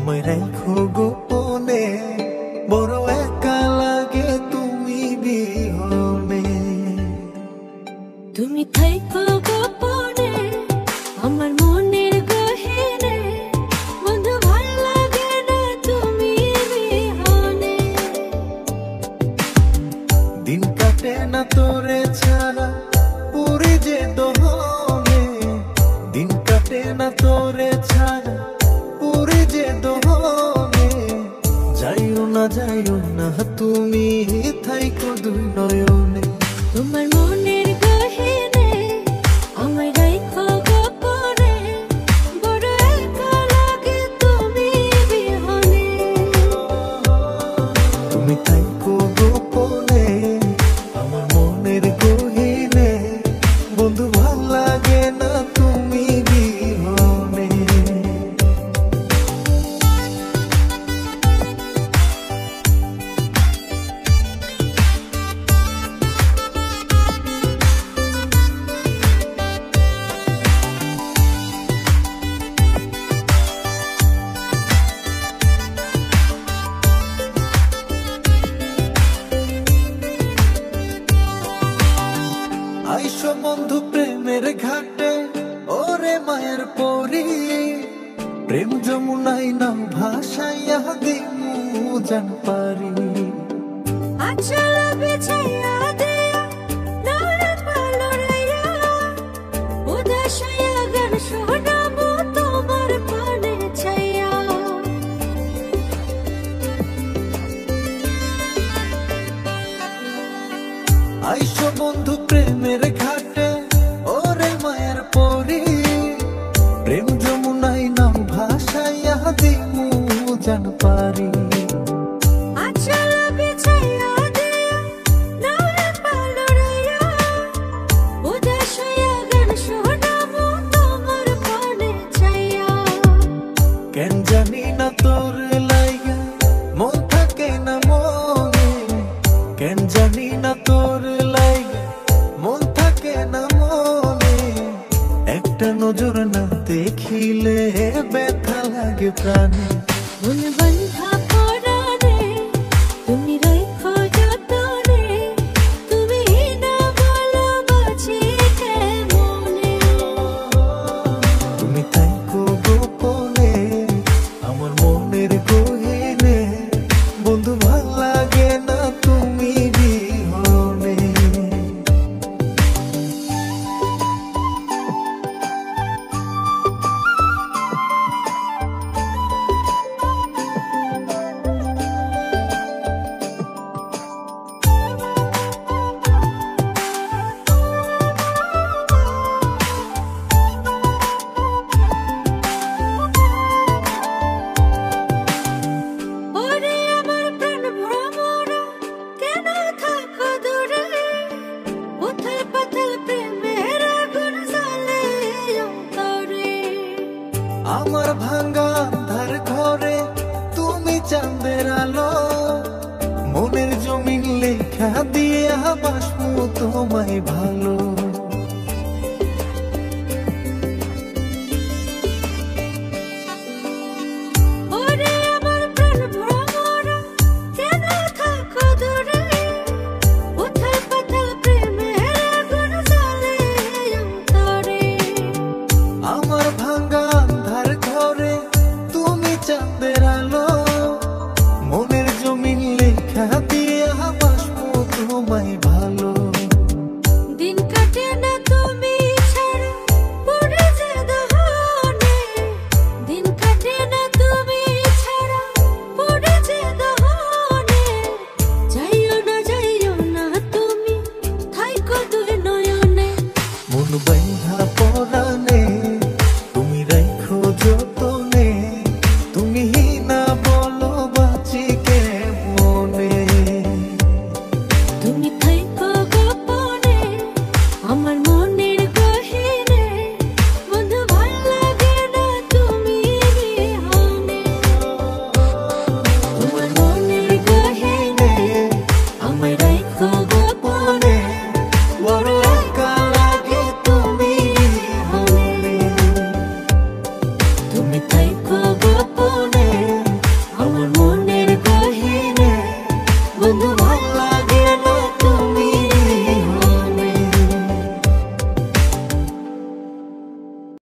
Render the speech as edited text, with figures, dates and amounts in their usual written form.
আমায় রাখো গোপনে, বড় একা লাগে তুমি বিহনে। তুমি থাইকো গোপনে আমার মনের গহীনে, বন্ধু ভাল লাগে না তুমি বিহনে। দিন কাটে না তোরে ছাড়া পুরি যে দোহনে, দিন কাটে না তোরে ছাড়া পুরি যে দোহনে। যাইও না তুমি থাইকো দুই নয়নে। তোমার মনের গহীনে আমায় রাখো গোপনে, বড় একা লাগে তুমি বিহনে। তুমি থাইকো গোপনে আমার মনের গহীনে, বন্ধু ভাল লাগে না তুমি বিহনে। আইসো বন্ধু প্রেমের ঘাটে, ওরে মায়ের পরি, প্রেম যমুনাই নাম ভাসাইয়া দিমু জান পারি। আচল বিছাইয়া দিয়া নরম পালরাইয়া, উদাস হইয়া গান শোনাবো তোমার পানে ছাইয়া। আইসো বন্ধু প্রেমের ঘাটে, ওরে মায়ের পরি, প্রেম যমুনাই নাম ভাসাইয়া দিমু জান পারি। আচল বিছাইয়া দিয়া নরম পালরাইয়া, উদাস হইয়া গান শোনাবো তোমার পানে ছাইয়া। কেন জানি না তোর লাইগা মন থাকে না মনে, কেন জানি না তোর লাইগা মন থাকে না মনে। একটা নজর না দেখিলে ব্যথা লাগে প্রাণে। মন বন্ধা পরানে তুমি রাখো যতনে, তুমি না বলো বাঁচি কেমনে। তুমি থাইকো গোপনে আমার মনের গহীনে, বন্ধু ভাল লাগে না তুমি বিহনে। ওরে আমার প্রাণ ভ্রমরা কেন থাকো দূরে, উথাল পাথাল প্রেমের আগুন জ্বলে অন্তরে। আমার ভাঙ্গা আন্ধার ঘরে তুমি চাঁদের আলো, মনের জমিন লেখা দিয়ে বাসমু তোমায় ভালো। ওরে আমার প্রাণ ভ্রমরা কেন থাকো দূরে, উথাল পাথাল প্রেমের আগুন জ্বলে অন্তরে। আমার ভাঙ্গা আন্ধার ঘরে তুমি চাঁদের আলো, মনের জমিন লেখা দিয়ে বাসমু তোমায় ভালো। দিন কাটে না তুমি ছাড়া পড়ে যে দহনে, দিন কাটে না তুমি ছাড়া পড়ে যে দহনে। যাইও না তুমি থাইকো দুই নয়নে। মন বাইন্ধা পরানে তুমি রাখো যতনে, তুমি না বলো বাঁচি কেমনে। তুমি থাইকো গোপনে আমার মনের গহীনে, বন্ধু ভাল লাগে না তুমি বিহনে। তোমার মনের গহীনে আমায় রাখো